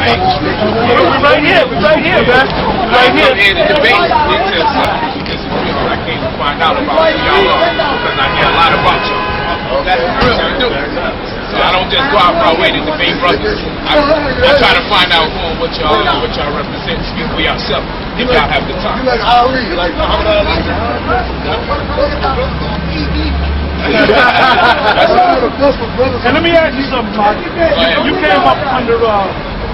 Right. We're right here, man. Right here. The debate into something you disagree on. I came to find out about y'all because I hear a lot about y'all. That's real, I do. So I don't just go out my way to debate brothers. I try to find out what y'all represent, speak for yourself, if y'all have the time. You like Ali, you like Muhammad Ali. And let me ask you something, Mark. You came up under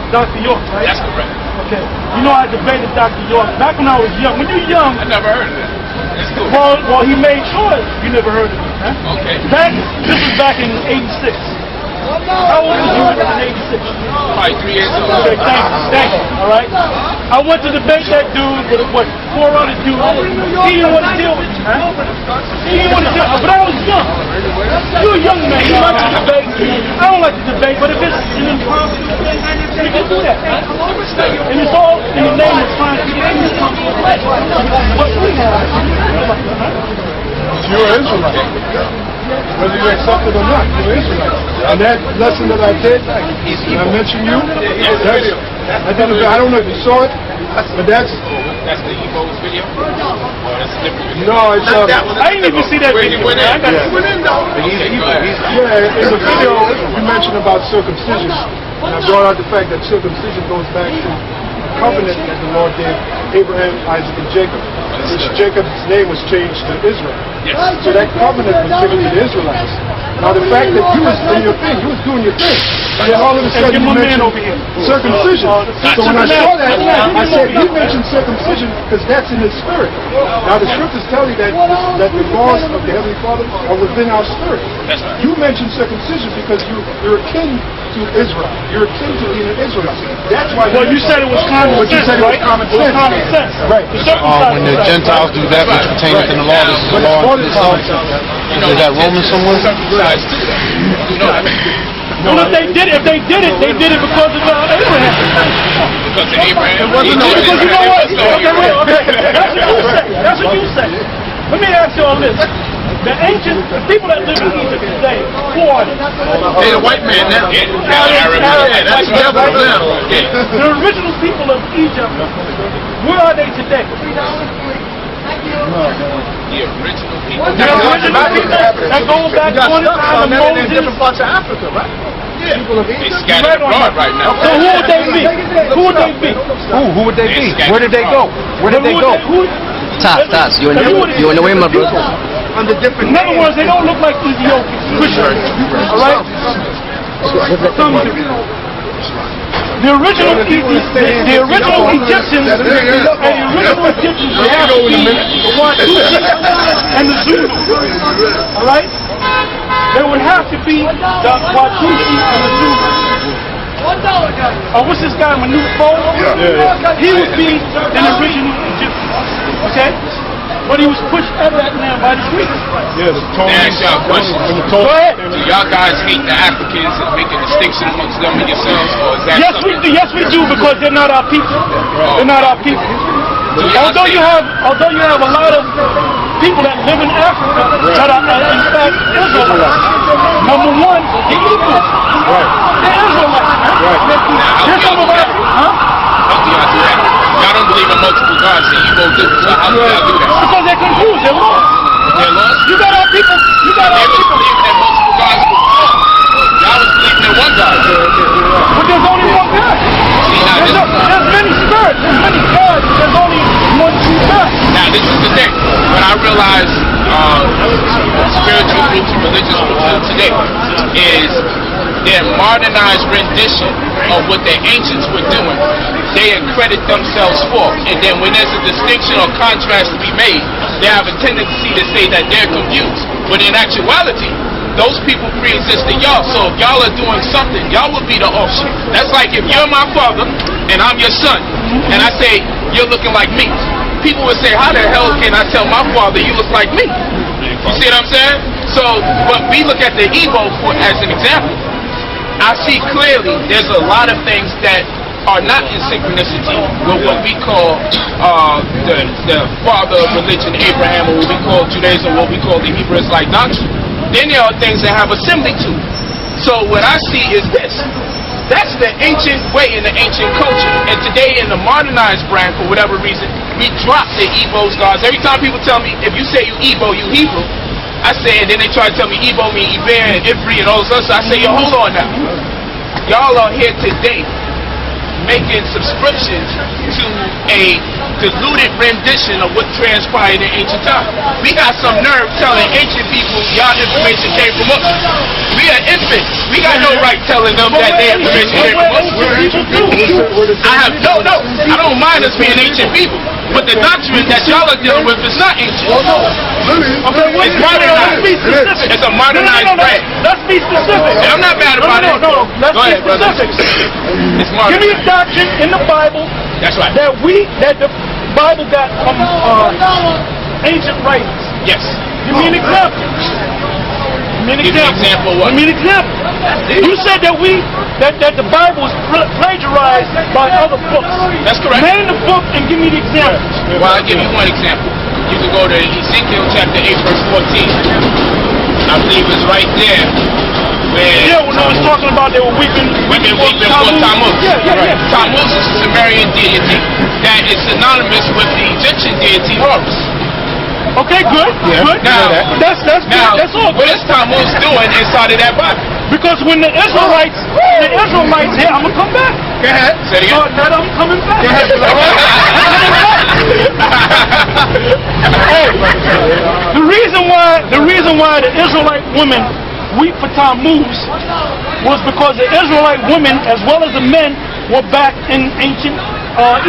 Dr. York, right? That's correct. Okay. You know, I debated Dr. York back when I was young. When you were young, I never heard of that. That's cool. Well, he made sure you never heard of it. Huh? Okay. This was back in '86. How old was you in '86? Probably 3 years old. Okay, thank you. All right. I went to debate that dude with what 4 other dudes. He didn't want to deal with it. Huh? He didn't want to deal with it. But I was young. You're a young man. You like to debate. I don't like to debate, but if it's an impossible thing, you can do that. And it's all in the name of trying to get you something. What we have. You're an Israelite. Whether you accept it or not, you're an Israelite. And that lesson that I did, and I mentioned you, I don't know if you saw it, but that's the Evo's video? Or that's a different video? No, it's I didn't even see that video. Went in though. Yeah, in the video you mentioned about circumcision, and I brought out the fact that circumcision goes back to the covenant that the Lord gave Abraham, Isaac, and Jacob. Which Jacob's name was changed to Israel. Yes. So that covenant was given to the Israelites. Now the fact that you was doing your thing, you was doing your thing, and then all of a sudden you mentioned circumcision. So when I saw that, I said he mentioned circumcision because that's in his spirit. Now the scriptures tell you that the laws of the Heavenly Father are within our spirit. You mentioned circumcision because you're akin to Israel. You're akin to being an Israelite. That's why. Well, you said it was common sense, right? It was common sense. Right. When the Gentiles do that which pertains to the law, this is the law. Is that Romans somewhere? Well, if they did it, they did it because of Abraham. Because of Abraham. Because you know what? Okay. That's what you say. Let me ask you all this. The people that live in Egypt today, who are they? They're the white man now. That's the original people of Egypt, where are they today? The original people. That goes back to the time of Moses. In different parts of Africa, right? Yeah. They scattered abroad right now. So who would they be? Who would they be? Who would they be? Where did they go? Where did they go? Taz, you in the way, my brother? Under different. In other words, they don't look like Ethiopians, Christians. All right? The original Egyptians, they have to be the Watusi and the Zulu. All right? There would have to be the Watusi and the Zulu. What's this guy, Manufo? He would be an original Egyptian. Okay? But he was pushed out of that land by the Greeks. Yeah, the Tony. Ask y'all a question. Go ahead. Do y'all guys hate the Africans and make a distinction amongst them and yourselves, or is that Yes, we do, because they're not our people. They're not our people. Although you have a lot of people that live in Africa that are in fact Israelites. Number one, the Hebrews. Right. They're Israelites. Right. How do y'all do that? Y'all don't believe in multiple gods, so you go do it. So how do y'all do that? Because they're confused. They're lost. They're lost? You got our people. They was believing in multiple gods before. Y'all was believing in one God. But there's only one God. There's many spirits. There's many gods. There's only one true God. Now this is the thing. When I realized spiritual groups and religious groups today is their modernized rendition of what the ancients were doing. They accredit themselves for, and then when there's a distinction or contrast to be made, they have a tendency to say that they're confused. But in actuality, those people pre-existed y'all, so if y'all are doing something, y'all will be the offshoot. That's like if you're my father and I'm your son, and I say you're looking like me. People would say, how the hell can I tell my father you look like me? You see what I'm saying? So, but we look at the Igbo as an example. I see clearly there's a lot of things that are not in synchronicity with what we call the father of religion, Abraham, or what we call Judaism, what we call the Hebrew Israelite doctrine. Then there are things that have a similitude. So what I see is this. That's the ancient way in the ancient culture. And today in the modernized brand, for whatever reason, we drop the Igbo's gods. Every time people tell me, if you say you Igbo, you Hebrew, I say, and then they try to tell me Igbo mean Iber and Ifri and all this other stuff. I say, yo, hold on now. Y'all are here today making subscriptions to a diluted rendition of what transpired in ancient times. We got some nerve telling ancient people y'all information came from us. We are infants. We got no right telling them that their information came from us. I don't mind us being ancient people, but the doctrine that y'all are dealing with is not ancient. It's modernized. It's a modernized brand. Let's be specific. And I'm not mad about it. Let's Go ahead, be specific. It's Give me a modernized. doctrine in the Bible That's right. that the Bible got from ancient writings. Yes. Give me an example. Give me an example of what? Give me an example. You said that that the Bible was plagiarized by other books. That's correct. Name the book and give me the example. Well, I'll give you one example. You can go to Ezekiel chapter 8, verse 14. I believe it's right there where When I was talking about they were weeping we've been weeping for Tammuz. Yeah. Tammuz is a Sumerian deity that is synonymous with the Egyptian deity Horus. Okay, good. Good. Now, That's good. That's all what good. is Tammuz doing inside of that Bible? Because when the Israelites here, I'm gonna come back. Go ahead. Say it again. That I'm coming back. Hey, the reason why the Israelite women weep for Tammuz was because the Israelite women, as well as the men, were back in ancient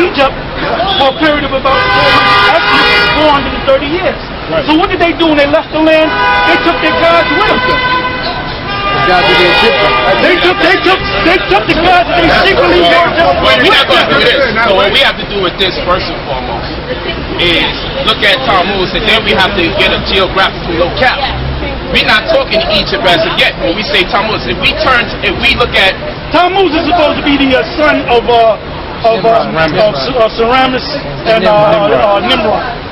Egypt for a period of about 430 years. Right. So what did they do when they left the land? They took their gods with them. They took the gods that they secretly worshipped. Well, we're not going to do this. So what we have to do with this, first and foremost, is look at Tammuz, and then we have to get a geographical locale. We're not talking Egypt as of yet. When we say Tammuz, if we look at Tammuz is supposed to be the son of Semiramis and Nimrod.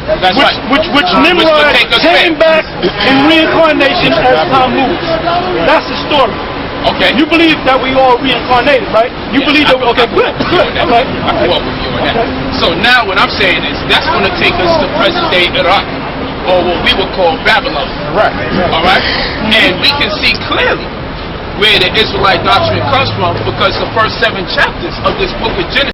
That's right. Which Nimrod came back in reincarnation as Tammuz. That's the story. Okay. You believe that we all reincarnated, right? You believe that okay, good. I Right. can walk with you on that. So now what I'm saying is that's going to take us to present day Iraq, or what we would call Babylon. Right. All right? And we can see clearly where the Israelite doctrine comes from, because the first 7 chapters of this book of Genesis